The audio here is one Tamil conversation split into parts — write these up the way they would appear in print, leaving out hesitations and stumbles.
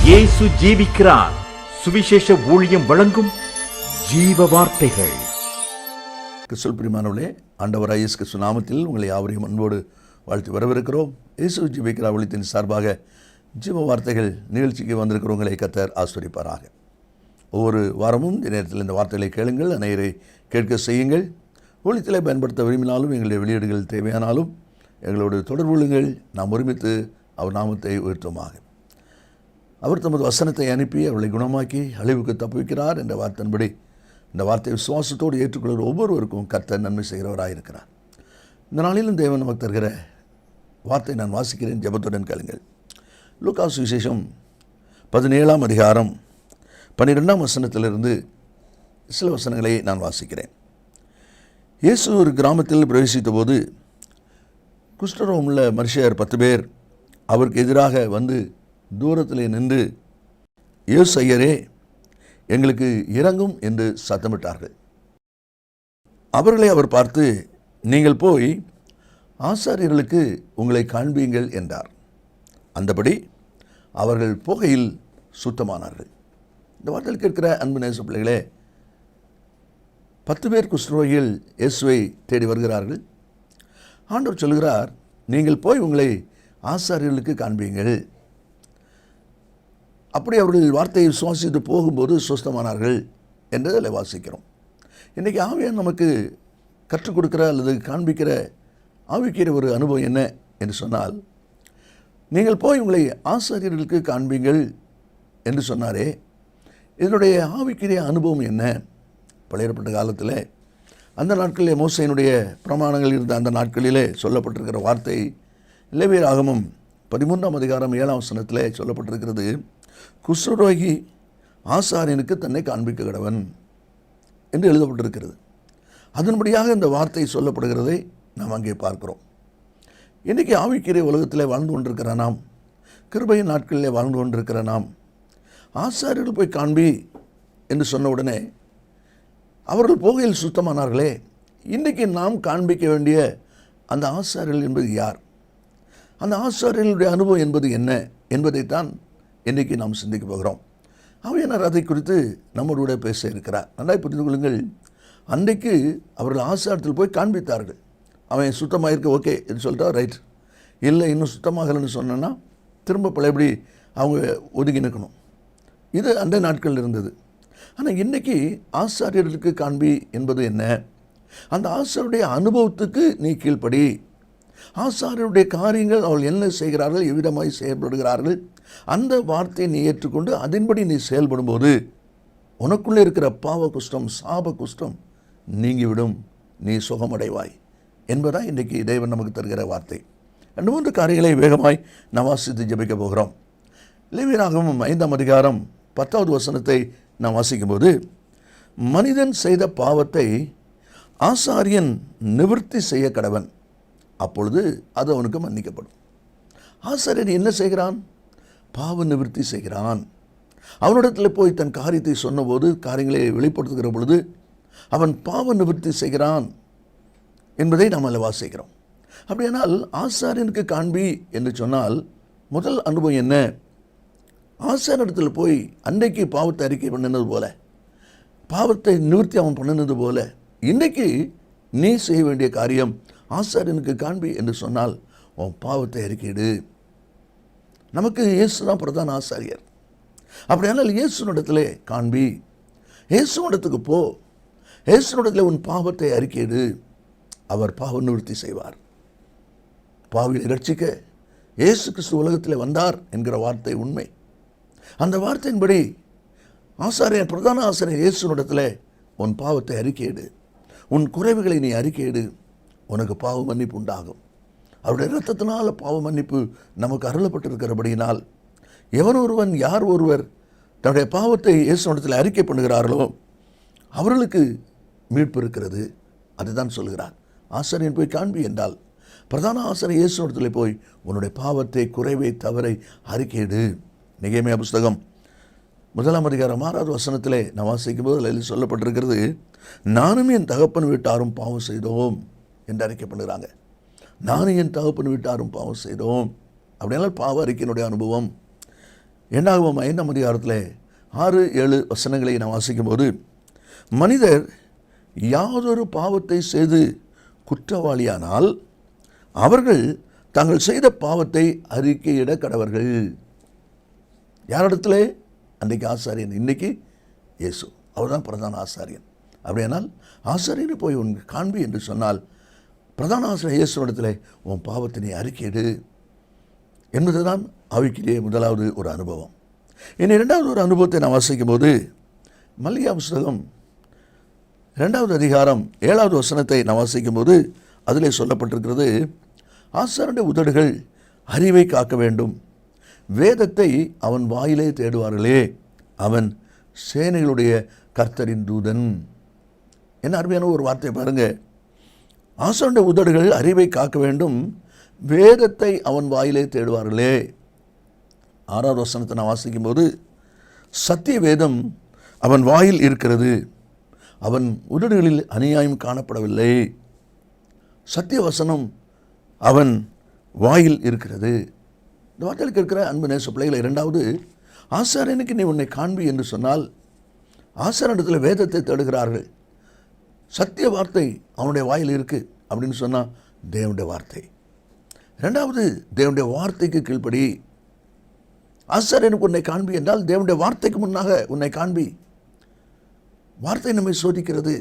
இயேசு ஜீவிக்கிறார். சுவிசேஷ ஊழியம் வழங்கும் ஜீவ வார்த்தைகள். கிறிஸ்துவுக்குள் பிரியமானவர்களே, ஆண்டவராகிய இயேசு கிறிஸ்து நாமத்தில் உங்களை யாவரையும் அன்போடு வாழ்த்து வரவேற்கிறோம். இயேசு ஜீவிக்கிறார் ஊழியத்தின் சார்பாக ஜீவ வார்த்தைகள் நிகழ்ச்சிக்கு வந்திருக்கிறவங்களை கர்த்தர் ஆசீர்வதிப்பாராக. ஒவ்வொரு வாரமும் இந்த நேரத்தில் இந்த வார்த்தைகளை கேளுங்கள், அநேகரை கேட்க செய்யுங்கள். ஊழியத்திலே பயன்படுத்த விரும்பினாலும் எங்களுடைய வெளியீடுகள் தேவையானாலும் எங்களோடு தொடர்பு கொள்ளுங்கள். நாம் ஒருமித்து அவர் நாமத்தை உயர்த்துமாக. அவர் தமது வசனத்தை அனுப்பி அவர்களை குணமாக்கி அழிவுக்கு தப்புவிக்கிறார் என்ற வார்த்தையின்படி இந்த வார்த்தையை விசுவாசத்தோடு ஏற்றுக்கொள்கிற ஒவ்வொருவருக்கும் கர்த்தர் நன்மை செய்கிறவராயிருக்கிறார். இந்த நாளிலும் தேவன் நமக்கு தருகிற வார்த்தை நான் வாசிக்கிறேன், ஜெபத்துடன் கேளுங்கள். லூக்கா சுவிசேஷம் 17ஆம் அதிகாரம் 12ஆம் வசனத்திலிருந்து சில வசனங்களை நான் வாசிக்கிறேன். இயேசு ஒரு கிராமத்தில் பிரவேசித்த போது குஷ்டரோகமுள்ள மனுஷர் 10 பேர் அவருக்கு எதிராக வந்து தூரத்திலே நின்று, இயேசு ஐயரே, எங்களுக்கு இரங்கும் என்று சத்தமிட்டார்கள். அவர்களை அவர் பார்த்து, நீங்கள் போய் ஆசாரியர்களுக்கு உங்களை காண்பீங்கள் என்றார். அந்தபடி அவர்கள் போகையில் சுத்தமானார்கள். இந்த வார்த்தையில் கேட்கிற அன்பு நேச பிள்ளைகளே, 10 பேர் குஷ்டரோகிகள் இயேசுவை தேடி வருகிறார்கள். ஆண்டவர் சொல்கிறார், நீங்கள் போய் உங்களை ஆசாரியர்களுக்கு காண்பீங்கள். அப்படி அவர்கள் வார்த்தையை விசுவாசித்து போகும்போது சுஸ்தமானார்கள் என்றதில் வாசிக்கிறோம். இன்றைக்கி ஆவியார் நமக்கு கற்றுக் கொடுக்கிற அல்லது காண்பிக்கிற ஆவிக்கிற ஒரு அனுபவம் என்ன என்று சொன்னால், நீங்கள் போய் உங்களை ஆசாரியர்களுக்கு காண்பீங்கள் என்று சொன்னாரே, இதனுடைய ஆவிக்கிற அனுபவம் என்ன? பழையப்பட்ட காலத்தில் அந்த நாட்களிலே மோசேயினுடைய பிரமாணங்கள் இருந்த அந்த நாட்களிலே சொல்லப்பட்டிருக்கிற வார்த்தை லேவியராகமம் 13ஆம் அதிகாரம் 7ஆம் வசனத்திலே சொல்லப்பட்டிருக்கிறது. குஷ்டரோகி ஆசாரியனுக்கு தன்னை காண்பிக்க கடவன் என்று எழுதப்பட்டிருக்கிறது. அதன்படியாக இந்த வார்த்தை சொல்லப்படுகிறதை நாம் அங்கே பார்க்கிறோம். இன்றைக்கி ஆவிக்கிற உலகத்தில் வாழ்ந்து கொண்டிருக்கிற நாம், கிருபையின் நாட்களிலே வாழ்ந்து கொண்டிருக்கிற நாம், ஆசாரியர்கள் போய் காண்பி என்று சொன்ன உடனே அவர்கள் போகையில் சுத்தமானார்களே, இன்றைக்கி நாம் காண்பிக்க வேண்டிய அந்த ஆசாரியர்கள் என்பது யார்? அந்த ஆசாரியர்களுடைய அனுபவம் என்பது என்ன என்பதைத்தான் இன்றைக்கி நாம் சிந்திக்க போகிறோம். ஆவியானவர் அதை குறித்து நம்மளோட பேச இருக்கிறார். நன்றாய் புரிந்து கொள்ளுங்கள். அன்றைக்கு அவர்கள் ஆசாரத்தில் போய் காண்பித்தார்கள். அவன் சுத்தமாக இருக்க ஓகே என்று சொல்லிட்டா ரைட், இல்லை இன்னும் சுத்தமாகலன்னு சொன்னோன்னா திரும்ப பழையபடி அவங்க ஒதுங்கி நிற்கணும். இது அன்றைய நாட்கள் இருந்தது. ஆனால் இன்றைக்கி ஆசாரியர்களுக்கு காண்பி என்பது என்ன? அந்த ஆசாரியருடைய அனுபவத்துக்கு நீ கீழ்ப்படி. ஆசாரியருடைய காரியங்கள் அவர்கள் என்ன செய்கிறார்கள், எவ்விதமாய் செயல்படுகிறார்கள், அந்த வார்த்தையை நீ ஏற்றுக்கொண்டு அதன்படி நீ செயல்படும்போது உனக்குள்ளே இருக்கிற பாவ குஷ்டம், சாப குஷ்டம் நீங்கிவிடும், நீ சுகமடைவாய் என்பதாக இன்றைக்கி தேவன் நமக்கு தருகிற வார்த்தை. 2-3 காரியங்களை வேகமாய் நாம் வாசித்து ஜெபிக்க போகிறோம். லேவியராகமம் 5ஆம் அதிகாரம் 10வது வசனத்தை நாம் வாசிக்கும்போது, மனிதன் செய்த பாவத்தை ஆசாரியன் நிவர்த்தி செய்ய கடவன், அப்பொழுது அது அவனுக்கு மன்னிக்கப்படும். ஆசாரியன் என்ன செய்கிறான்? பாவ நிவர்த்தி செய்கிறான். அவனிடத்தில் போய் தன் காரியத்தை சொன்னபோது, காரியங்களை வெளிப்படுத்துகிற பொழுது அவன் பாவ நிவர்த்தி செய்கிறான் என்பதை நாம் அதில் வாசிக்கிறோம். அப்படியானால் ஆசாரியனுக்கு காண்பி என்று சொன்னால் முதல் அனுபவம் என்ன? ஆசாரியனிடத்தில் போய் அன்றைக்கு பாவத்தை அறிக்கை பண்ணினது போல, பாவத்தை நிவர்த்தி அவன் பண்ணினது போல, இன்றைக்கு நீ செய்ய வேண்டிய காரியம் ஆசாரியனுக்கு காண்பி என்று சொன்னால் உன் பாவத்தை அறிக்கையிடு. நமக்கு இயேசு தான் பிரதான ஆசாரியர். அப்படியானால் இயேசுனிடத்திலே காண்பி, இயேசுனிடத்துக்கு போ, இயேசுனிடத்தில் உன் பாவத்தை அறிக்கையிடு. அவர் பாவ நிவர்த்தி செய்வார். பாவியை ரட்சிக்க இயேசு கிறிஸ்து உலகத்தில் வந்தார் என்கிற வார்த்தை உண்மை. அந்த வார்த்தையின்படி ஆசாரியர், பிரதான ஆசாரியர் இயேசுனிடத்தில் உன் பாவத்தை அறிக்கையிடு, உன் குறைவுகளை நீ அறிக்கையிடு, உனக்கு பாவ மன்னிப்பு உண்டாகும். அவருடைய இரத்தத்தினால் பாவ மன்னிப்பு நமக்கு அருளப்பட்டிருக்கிறபடியினால் எவன் ஒருவன், யார் ஒருவர் தன்னுடைய பாவத்தை இயேசுனிடத்தில் அறிக்கை பண்ணுகிறார்களோ அவர்களுக்கு மீட்பு இருக்கிறது. அதுதான் சொல்கிறார். ஆசாரியன் போய் காண்பி என்றால் பிரதான ஆசாரியர் இயேசுனிடத்தில் போய் உன்னுடைய பாவத்தை, குறைவை, தவறை அறிக்கையிடு. நெகேமியா புஸ்தகம் 1ஆம் அதிகாரம் 6வது வசனத்திலே நான் வாசிக்கும் போது அதில் சொல்லப்பட்டிருக்கிறது, நானும் என் தகப்பன் வீட்டாரும் பாவம் செய்தோம் என்று அறிக்கை பண்ணுகிறாங்க. நானும் என் தகப்பன் வீட்டாரும் பாவம் செய்தோம். அப்படினால பாவ அறிக்கையினுடைய அனுபவம். என்னாகும் 5ஆம் அதிகாரத்தில் 6-7 வசனங்களை நாம் வாசிக்கும்போது, மனிதர் யாதொரு பாவத்தை செய்து குற்றவாளியானால் அவர்கள் தாங்கள் செய்த பாவத்தை அறிக்கையிட கடவர்கள். யாரிடத்துல? அன்றைக்கு ஆசாரியன், இன்னைக்கு இயேசு. அவர் தான் பிரதான ஆசாரியன். அப்படியானால் ஆசாரியனை போய் உன் காண்பி என்று சொன்னால், பிரதான ஆசிரியர் இயேசுவிடத்தில் உன் பாவத்தை நீ அறிக்கையிடு என்பதுதான் ஆவிக்குரிய முதலாவது ஒரு அனுபவம். இனி இரண்டாவது ஒரு அனுபவத்தை நான் வாசிக்கும் போது, மல்கியா புஸ்தகம் 2ஆவது அதிகாரம் 7ஆவது வசனத்தை நான் வாசிக்கும் போது அதிலே சொல்லப்பட்டிருக்கிறது, ஆசாரனுடைய உதடுகள் அறிவை காக்க வேண்டும், வேதத்தை அவன் வாயிலே தேடுவார்களே, அவன் சேனைகளுடைய கர்த்தரின் தூதன். என்ன அருமையான ஒரு வார்த்தை பாருங்க. ஆசாரனுடைய உதடுகள் அறிவை காக்க வேண்டும், வேதத்தை அவன் வாயிலே தேடுவார்களே. 6ஆவது வசனத்தை நான் வாசிக்கும் போது, சத்திய வேதம் அவன் வாயில் இருக்கிறது, அவன் உதடுகளில் அநியாயம் காணப்படவில்லை. சத்திய வசனம் அவன் வாயில் இருக்கிறது. இந்த வார்த்தைகளுக்கு இருக்கிற அன்பு நேச பிள்ளைகளை, இரண்டாவது, ஆசாரியனுக்கு நீ உன்னை காண்பி என்று சொன்னால், ஆசாரியனிடத்தில் வேதத்தை தேடுகிறார்கள். சத்திய வார்த்தை அவனுடைய வாயில் இருக்கு அப்படின்னு சொன்னால் தேவனுடைய வார்த்தை. இரண்டாவது, தேவனுடைய வார்த்தைக்கு கீழ்ப்படி. ஆசாரியனுக்கு உன்னை காண்பி என்றால் தேவனுடைய வார்த்தைக்கு முன்னாக உன்னை காண்பி. வார்த்தை நம்மை சோதிக்கிறது.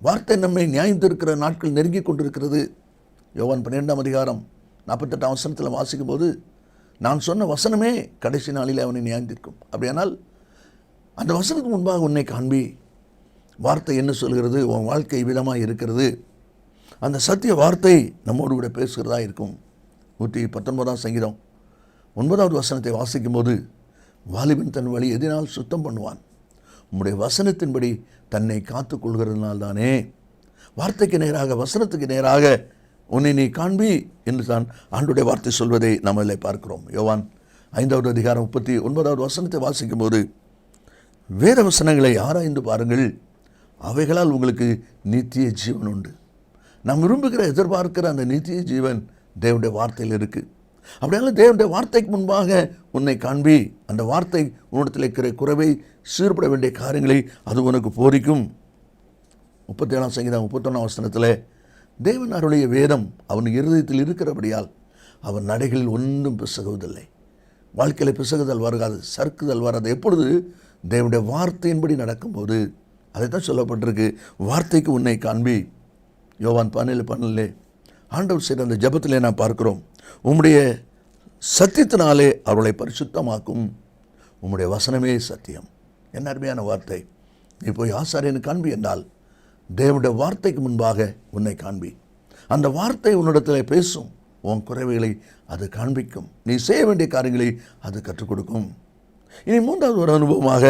வார்த்தை நம்மை நியாயத்திருக்கிற நாட்கள் நெருங்கி கொண்டிருக்கிறது. யோவான் 12ஆம் அதிகாரம் 48ஆம் வசனத்தில் வாசிக்கும் போது, நான் சொன்ன வசனமே கடைசி நாளில் அவனை நியாயத்திருக்கும். அப்படியானால் அந்த வசனத்துக்கு முன்பாக உன்னை காண்பி. வார்த்தை என்ன சொல்கிறது? உன் வாழ்க்கை விதமாக இருக்கிறது. அந்த சத்திய வார்த்தை நம்மோடு கூட பேசுகிறதா இருக்கும். 119ஆம் சங்கீதம் 9ஆவது வசனத்தை வாசிக்கும் போது, வாலிபன் தன் வழி எதினால் சுத்தம் பண்ணுவான், உம்முடைய வசனத்தின்படி தன்னை காத்து கொள்கிறதுனால்தானே. வார்த்தைக்கு நேராக, வசனத்துக்கு நேராக உன்னை நீ காண்பி என்று தான் ஆண்டுடைய வார்த்தை சொல்வதை நாம் அதில் பார்க்கிறோம். யோவான் 5ஆவது அதிகாரம் 39ஆவது வசனத்தை வாசிக்கும் போது, வேத வசனங்களை ஆராய்ந்து பாருங்கள், அவைகளால் உங்களுக்கு நித்திய ஜீவன் உண்டு. நாம் விரும்புகிற, எதிர்பார்க்கிற அந்த நித்திய ஜீவன் தேவனுடைய வார்த்தையில் இருக்குது. அப்படியாலும் தேவனுடைய வார்த்தைக்கு முன்பாக உன்னை காண்பி. அந்த வார்த்தை உன்னிடத்தில் இருக்கிற குறைவை, சீர்பட வேண்டிய காரியங்களை அது உனக்கு போதிக்கும். 37ஆம் சங்கீதம் 31ஆம் வசனத்தில், தேவன் அருளிய வேதம் அவன் இருதயத்தில் இருக்கிறபடியால் அவன் நடைகளில் ஒன்றும் பிசகுவதில்லை. வாழ்க்கையில் பிசகுதல் வராது, சறுக்குதல் வராது. எப்பொழுது? தேவனுடைய வார்த்தையின்படி நடக்கும்போது. அதைத்தான் சொல்லப்பட்டிருக்கு, வார்த்தைக்கு உன்னை காண்பி. யோவான் 17:12 ஆண்டவர் செய்த அந்த ஜெபத்திலே நான் பார்க்கிறோம், உம்முடைய சத்தியத்தினாலே அவர்களை பரிசுத்தமாக்கும், உம்முடைய வசனமே சத்தியம். என்ன அருமையான வார்த்தை. நீ போய் ஆசாரியனை காண்பி என்றால் தேவனுடைய வார்த்தைக்கு முன்பாக உன்னை காண்பி. அந்த வார்த்தை உன்னிடத்தில் பேசும். உன் குறைவுகளை அது காண்பிக்கும். நீ செய்ய வேண்டிய காரியங்களை அது கற்றுக் கொடுக்கும். இனி மூன்றாவது ஒரு அனுபவமாக,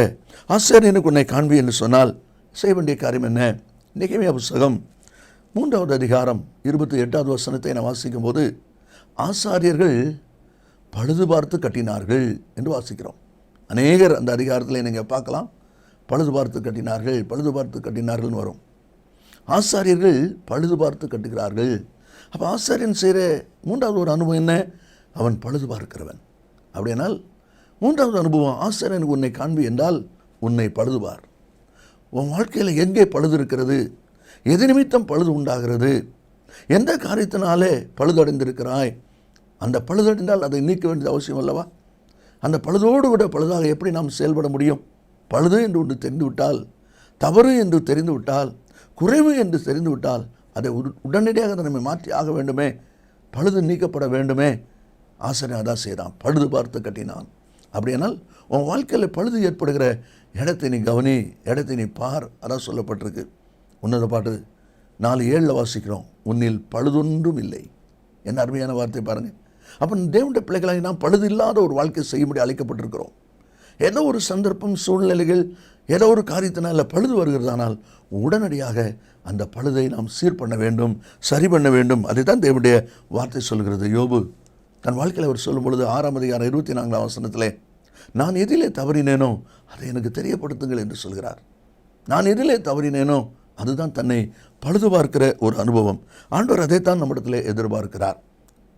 ஆசாரியனுக்கு உன்னை காண்பி என்று சொன்னால் செய்ய வேண்டிய காரியம் என்ன? நெகேமியா புஸ்தகம் 3ஆவது அதிகாரம் 28ஆவது வசனத்தை நான் வாசிக்கும் போது, ஆசாரியர்கள் பழுது பார்த்து கட்டினார்கள் என்று வாசிக்கிறோம். அநேகர் அந்த அதிகாரத்தில் நீங்கள் பார்க்கலாம், பழுது பார்த்து கட்டினார்கள், பழுது பார்த்து கட்டினார்கள்னு வரும். ஆசாரியர்கள் பழுது பார்த்து கட்டுகிறார்கள். அப்போ ஆசாரியன் செய்கிற மூன்றாவது ஒரு அனுபவம் என்ன? அவன் பழுது பார்க்கிறவன். அப்படியானால் மூன்றாவது அனுபவம், ஆசாரியனுக்கு உன்னை காண்பி என்றால் உன்னை பழுதுபார். உன் வாழ்க்கையில் எங்கே பழுது இருக்கிறது? எது நிமித்தம் பழுது உண்டாகிறது? எந்த காரியத்தினாலே பழுதடைந்திருக்கிறாய்? அந்த பழுதடைந்தால் அதை நீக்க வேண்டியது அவசியம் அல்லவா? அந்த பழுதோடு விட பழுதாக எப்படி நாம் செயல்பட முடியும்? பழுது என்று ஒன்று தெரிந்துவிட்டால், தவறு என்று தெரிந்துவிட்டால், குறைவு என்று தெரிந்துவிட்டால் அதை உடனடியாக நம்மை மாற்றி ஆக வேண்டுமே, பழுது நீக்கப்பட வேண்டுமே. ஆசாரியன் அதான் செய்தான், பழுது பார்த்து கட்டினான். அப்படியானால் உன் வாழ்க்கையில் பழுது ஏற்படுகிற இடத்தை நீ கவனி, இடத்தை நீ பார். அதான் சொல்லப்பட்டிருக்கு. உன்னத பாட்டு 4:7 வாசிக்கிறோம், உன்னில் பழுதொன்றும் இல்லை. என்ன அருமையான வார்த்தை பாருங்கள். அப்போ தேவனுடைய பிள்ளைகளாக நாம் பழுது இல்லாத ஒரு வாழ்க்கை செய்யும்படி அழைக்கப்பட்டிருக்கிறோம். ஏதோ ஒரு சந்தர்ப்பம், சூழ்நிலைகள், ஏதோ ஒரு காரியத்தினால் பழுது வருகிறதானால் உடனடியாக அந்த பழுதை நாம் சீர் பண்ண வேண்டும், சரி பண்ண வேண்டும். அதை தான் தேவனுடைய வார்த்தை சொல்கிறது. யோபு தன் வாழ்க்கையில் அவர் சொல்லும் பொழுது 6ஆம் அதிகாரம் 24ஆம் வசனத்திலே, நான் எதிலே தவறினேனோ அதை எனக்கு தெரியப்படுத்துங்கள் என்று சொல்கிறார். நான் எதிலே தவறினேனோ அதுதான் தன்னை பழுது பார்க்கிற ஒரு அனுபவம். ஆண்டவர் அதைத்தான் நம்மிடத்தில் எதிர்பார்க்கிறார்.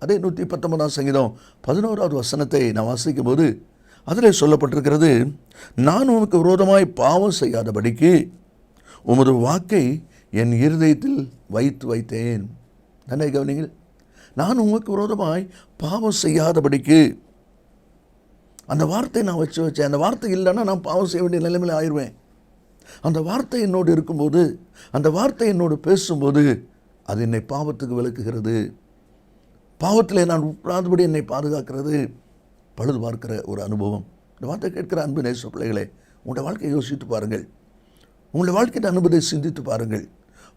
அதே 119 சங்கீதம் 11வது வசனத்தை நான் வாசிக்கும் போது அதில் சொல்லப்பட்டிருக்கிறது, நான் உமக்கு விரோதமாய் பாவம் செய்யாதபடிக்கு உமது வாக்கை என் இருதயத்தில் வைத்தேன். நன்னை கவனிங்கள், நான் உமக்கு விரோதமாய் பாவம் செய்யாதபடிக்கு. அந்த வார்த்தை நான் வச்சேன். அந்த வார்த்தை இல்லைன்னா நான் பாவம் செய்ய வேண்டிய நிலைமையில் ஆயிடுவேன். அந்த வார்த்தை என்னோடு இருக்கும்போது, அந்த வார்த்தை என்னோடு பேசும்போது அது என்னை பாவத்துக்கு விலக்குகிறது. பாவத்தில் நான் உட்கார்ந்தபடி என்னை பாதுகாக்கிறது. பழுது பார்க்கிற ஒரு அனுபவம். இந்த வார்த்தை கேட்கிற அன்பு நேச பிள்ளைகளே, உங்களுடைய வாழ்க்கையை யோசித்து பாருங்கள். உங்களுடைய வாழ்க்கையின் அனுபவத்தை சிந்தித்து பாருங்கள்.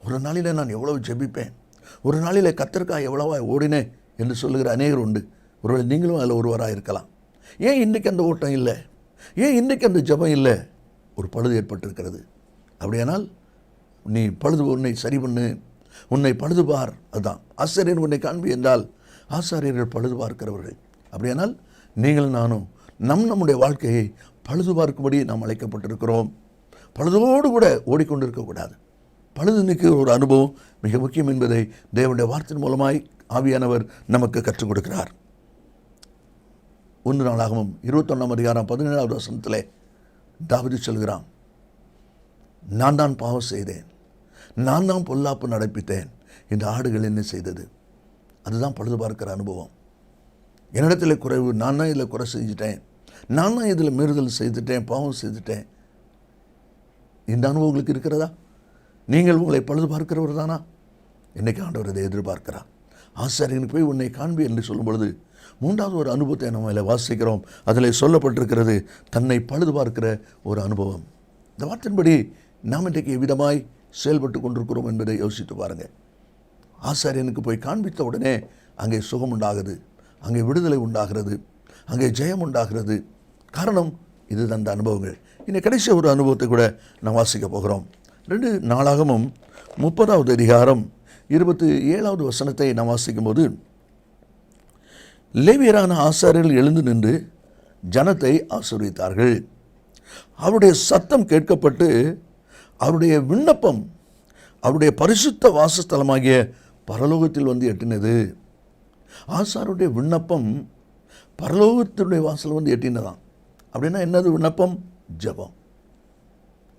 ஒரு நாளில் நான் எவ்வளவு ஜெபிப்பேன், ஒரு நாளில் கர்த்தருக்காக எவ்வளவா ஓடினேன் என்று சொல்லுகிற அநேகர் உண்டு. ஒருவேளை நீங்களும் அதில் ஒருவராக இருக்கலாம். ஏன் இன்றைக்கி அந்த ஓட்டம் இல்லை? ஏன் இன்றைக்கி அந்த ஜெபம் இல்லை? ஒரு பழுது ஏற்பட்டிருக்கிறது. அப்படியானால் நீ உன்னை சரி பண்ணு, உன்னை பழுது பார். அதுதான் ஆசாரியர் உன்னை காண்பி என்றால் ஆசாரியர்கள் பழுது பார்க்கிறவர்கள். அப்படியானால் நீங்கள் நானும் நம்முடைய வாழ்க்கையை பழுது பார்க்கும்படி நாம் அழைக்கப்பட்டிருக்கிறோம். பழுதோடு கூட ஓடிக்கொண்டிருக்கக்கூடாது. பழுது நீக்கிற ஒரு அனுபவம் மிக முக்கியம் என்பதை தேவனுடைய வார்த்தையின் மூலமாய் ஆவியானவர் நமக்கு கற்றுக் கொடுக்கிறார். 1 நாளாகமம் 21ஆம் அதிகாரம் 17வது வசனத்திலே தாவீது சொல்கிறான், நான் தான் பாவம் செய்தேன், நான் தான் பொல்லாப்பு நடப்பித்தேன், இந்த ஆடுகள் என்ன செய்தது? அதுதான் பழுது பார்க்கிற அனுபவம். என்னிடத்தில் குறைவு, நான் தான் இதில் குறை செஞ்சுட்டேன், நான் தான் இதில் மீறுதல் செய்துட்டேன், பாவம் செய்துட்டேன். இந்த அனுபவங்களுக்கு இருக்கிறதா? நீங்கள் உங்களை பழுது பார்க்கிறவர் தானா? இன்றைக்கு ஆண்டவர் இதை எதிர்பார்க்கிறார். ஆசாரியனுக்கு போய் உன்னை காண்பி என்று சொல்லும் பொழுது 3வது ஒரு அனுபவத்தை நம்ம அதில் வாசிக்கிறோம். அதில் சொல்லப்பட்டிருக்கிறது தன்னை பழுது பார்க்கிற ஒரு அனுபவம். இந்த வார்த்தையின்படி நாம் இன்றைக்கு எவ்விதமாய் செயல்பட்டு கொண்டிருக்கிறோம் என்பதை யோசித்து பாருங்கள். ஆசாரியனுக்கு போய் காண்பித்த உடனே அங்கே சுகம் உண்டாகுது, அங்கே விடுதலை உண்டாகிறது, அங்கே ஜெயம் உண்டாகிறது. காரணம் இது அந்த அனுபவங்கள். இன்னும் கடைசி ஒரு அனுபவத்தை கூட நாம் வாசிக்க போகிறோம். 2 நாளாகமும் 30வது அதிகாரம் 27வது வசனத்தை நாம் வாசிக்கும்போது, லேவியரான ஆசாரியர்கள் எழுந்து நின்று ஜனத்தை ஆசீர்வதித்தார்கள். அவருடைய சத்தம் கேட்கப்பட்டு அவருடைய விண்ணப்பம் அவருடைய பரிசுத்த வாசஸ்தலமாகிய பரலோகத்தில் வந்து எட்டினது. ஆசாருடைய விண்ணப்பம் பரலோகத்தினுடைய வாசல் வந்து எட்டினதான். அப்படின்னா என்னது விண்ணப்பம்? ஜெபம்.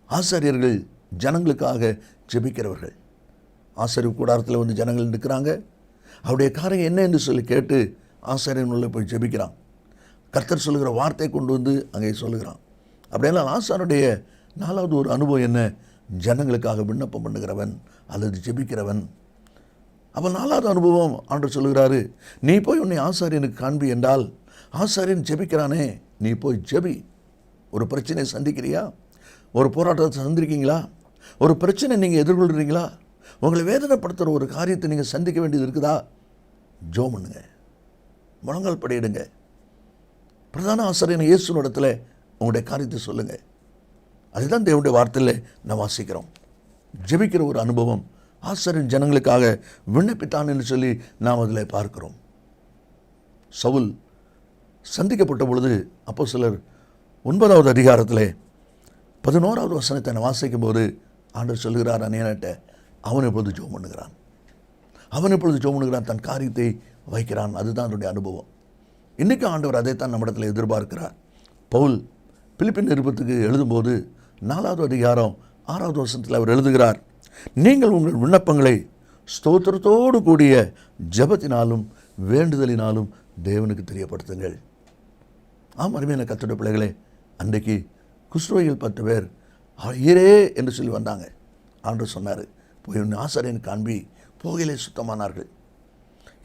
ஆசாரியர்கள் ஜனங்களுக்காக ஜெபிக்கிறவர்கள். ஆசாரியர் கூடாரத்தில் வந்து ஜனங்கள் நிற்கிறாங்க. அவருடைய காரியம் என்ன என்று சொல்லி கேட்டு ஆசாரியன் உள்ள போய் ஜெபிக்கிறான். கர்த்தர் சொல்லுகிற வார்த்தை கொண்டு வந்து அங்கே சொல்லுகிறான். அப்படியெல்லாம் ஆசாருடைய 4வது ஒரு அனுபவம் என்ன? ஜனங்களுக்காக விண்ணப்பம் பண்ணுகிறவன் அல்லது ஜெபிக்கிறவன். அப்போ 4வது அனுபவம் ஆண்டவர் சொல்லுகிறாரு, நீ போய் உன்னை ஆசாரியனுக்கு காண்பி என்றால், ஆசாரியன் ஜெபிக்கிறானே, நீ போய் ஜெபி. ஒரு பிரச்சனையை சந்திக்கிறியா? ஒரு போராட்டத்தை சந்திருக்கீங்களா? ஒரு பிரச்சனை நீங்கள் எதிர்கொள்கிறீங்களா? உங்களை வேதனைப்படுத்துகிற ஒரு காரியத்தை நீங்கள் சந்திக்க வேண்டியது இருக்குதா? ஜெபம் பண்ணுங்க, முழங்கால் படியிடுங்க. பிரதான ஆசாரியன் இயேசுவினிடத்தில் உங்களுடைய காரியத்தை சொல்லுங்கள். அதுதான் தேவனுடைய வார்த்தையில் நாம் வாசிக்கிறோம். ஜெபிக்கிற ஒரு அனுபவம். ஆசாரியன் ஜனங்களுக்காக விண்ணப்பித்தான் என்று சொல்லி நாம் அதில் பார்க்கிறோம். சவுல் சந்திக்கப்பட்ட பொழுது அப்போஸ்தலர் 9வது அதிகாரத்தில் 11வது வசனத்தை நான் வாசிக்கும் போது ஆண்டவர் சொல்லுகிறார் அநேகட்ட, அவன் எப்பொழுது ஜெபம் பண்ணுகிறான், அவன் எப்பொழுது ஜெபம் பண்ணுகிறான், தன் காரியத்தை வைக்கிறான். அதுதான் அவருடைய அனுபவம். இன்றைக்கு ஆண்டவர் அதைத்தான் நம்மிடத்தில் எதிர்பார்க்கிறார். பவுல் பிலிப்பின் நிருபத்துக்கு எழுதும்போது 4வது அதிகாரம் 6வது வசனத்தில் அவர் எழுதுகிறார், நீங்கள் உங்கள் விண்ணப்பங்களை ஸ்தோத்திரத்தோடு கூடிய ஜெபத்தினாலும் வேண்டுதலினாலும் தேவனுக்கு தெரியப்படுத்துங்கள். அருமையான கர்த்தருடைய பிள்ளைகளே, அன்றைக்கு குஷ்ரோகிகள் 10 பேர் ஐயரே என்று சொல்லி வந்தாங்க. ஆண்டவர் சொன்னார், போய் உன் ஆசாரியன் காண்பி. போகையிலே சுத்தமானார்கள்.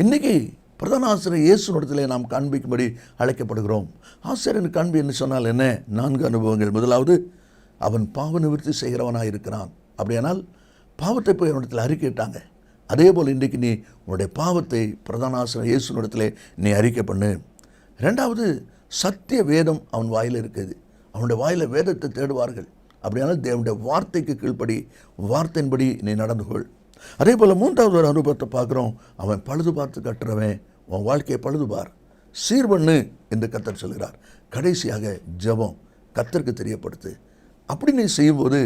இன்றைக்கி பிரதான ஆசிரியர் இயேசுவிடத்திலே நாம் காண்பிக்கும்படி அழைக்கப்படுகிறோம். ஆசிரியன் காண்பி என்று சொன்னால் என்ன? 4 அனுபவங்கள். முதலாவது, அவன் பாவ நிவர்த்தி செய்கிறவனாக இருக்கிறான். அப்படியானால் பாவத்தை போய் அவனிடத்தில் அறிக்கையிட்டாங்க. அதே போல் இன்றைக்கு நீ உன்னுடைய பாவத்தை பிரதான ஆசிரியர் இயேசுவிடத்திலே நீ அறிக்கை பண்ணு. 2வது, சத்திய வேதம் அவன் வாயில் இருக்குது. அவனுடைய வாயில் வேதத்தை தேடுவார்கள். அப்படியானால் தேவனுடைய வார்த்தைக்கு கீழ்ப்படி, வார்த்தையின்படி நீ நடந்து கொள். அதே போல் 3வது ஒரு அனுபவத்தை பார்க்குறோம். அவன் பழுது பார்த்து கட்டுறவன். உன் வாழ்க்கையை பழுது பார், சீர் பண்ணு என்று கர்த்தர் சொல்கிறார். கடைசியாக ஜெபம், கர்த்தருக்கு தெரியப்படுத்து. அப்படி நீ செய்யும்போது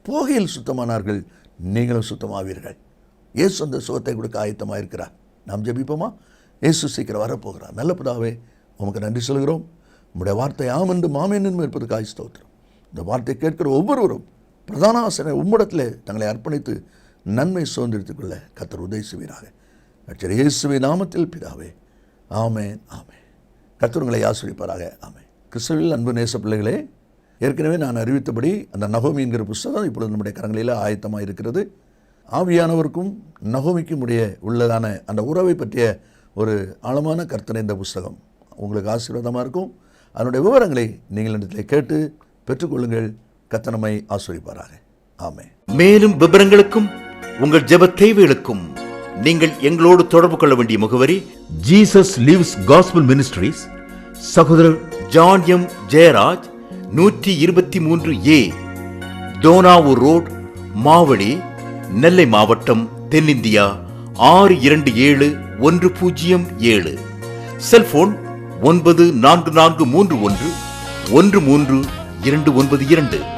போகையில் சுத்தமானார்கள், நீங்களும் சுத்தமாவீர்கள். இயேசு அந்த சுகத்தை கொடுக்க ஆயத்தமாக இருக்கிறார். நாம் ஜெபிப்போமா? இயேசு சீக்கிரம் வரப்போகிறார். நல்ல பிதாவே, உமக்கு நன்றி சொல்கிறோம். உம்முடைய வார்த்தை ஆம் என்று மாமேன் என்று இருப்பதற்காக ஸ்தோத்திரம். இந்த வார்த்தை கேட்கிற ஒவ்வொருவரும் பிரதான ஆசிரியர் உம்மிடத்தில் தங்களை அர்ப்பணித்து நன்மை சுதந்திரித்துக் கொள்ள கர்த்தர் உதவி செய்வீராக. கர்த்தர் இயேசுவின் நாமத்தில் பிதாவே, ஆமென், ஆமென். கர்த்தர் உங்களை ஆசீர்வதிப்பாராக. ஆமென். கிறிஸ்துவில் அன்பு நேச பிள்ளைகளே, ஏற்கனவே நான் அறிவித்தபடி அந்த நகோமி என்கிற புஸ்தகம் இப்பொழுது நம்முடைய கரங்களில் ஆயத்தமாக இருக்கிறது. ஆவியானவருக்கும் நகோமிக்கும் உள்ளதான அந்த உறவை பற்றிய ஒரு ஆழமான கர்த்தனை இந்த புஸ்தகம் உங்களுக்கு ஆசீர்வாதமாக இருக்கும். அதனுடைய விவரங்களை நீங்கள் இடத்தில் கேட்டு பெற்றுக்கொள்ளுங்கள். கர்த்தர் நம்மை ஆசீர்வதிப்பாராக. ஆமென். மேலும் விவரங்களுக்கும் உங்கள் ஜெப தேவைகளுக்கும் நீங்கள் எங்களோடு தொடர்பு கொள்ள வேண்டிய முகவரி ஜீசஸ் லிவ்ஸ் காஸ்பல் மினிஸ்ட்ரீஸ், சகோதரர் John M Jeyaraj, 123A Dohnavur road, Mavadi, Nellai மாவட்டம், தென்னிந்தியா 627107. செல்போன் 9443113292.